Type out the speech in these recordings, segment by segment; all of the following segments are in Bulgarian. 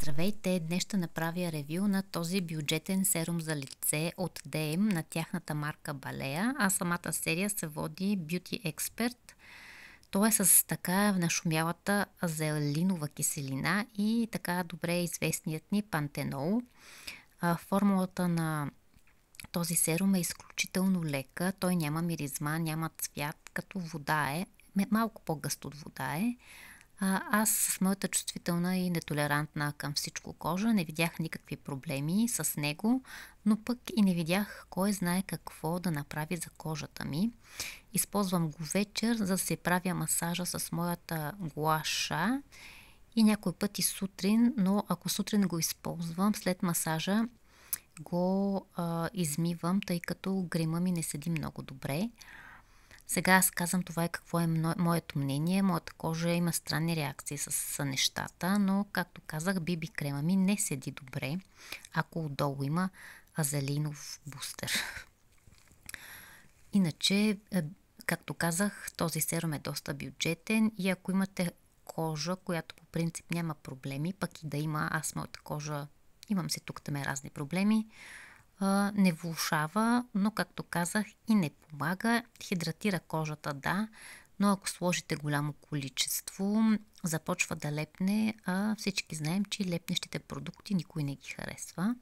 Здравейте! Днес ще направя ревю на този бюджетен серум за лице от DM на тяхната марка Balea, а самата серия се води Beauty Expert. Той е с така нашумялата азелинова киселина и така добре известният ни пантенол. Формулата на този серум е изключително лека, той няма миризма, няма цвят, като вода е, малко по-гъст от вода е. Аз с моята чувствителна и нетолерантна към всичко кожа не видях никакви проблеми с него, но пък и не видях кой знае какво да направи за кожата ми. Използвам го вечер, за да се правя масажа с моята гуаша и някой път и сутрин, но ако сутрин го използвам, след масажа го измивам, тъй като грима ми не седи много добре. Сега аз казвам това е какво е моето мнение. Моята кожа има странни реакции с нещата, но както казах, биби крема ми не седи добре, ако отдолу има азелинов бустер. Иначе, както казах, този серум е доста бюджетен и ако имате кожа, която по принцип няма проблеми, пък и да има, аз моята кожа имам си тук там разни проблеми, не влошава, но както казах и не помага. Хидратира кожата, да, но ако сложите голямо количество, започва да лепне, а всички знаем, че лепнещите продукти никой не ги харесва.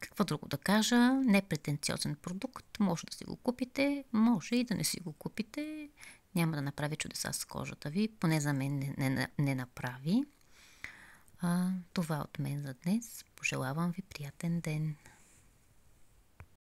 Какво друго да кажа? Непретенциозен продукт, може да си го купите, може и да не си го купите, няма да направи чудеса с кожата ви, поне за мен не направи. Това от мен за днес. Пожелавам ви приятен ден!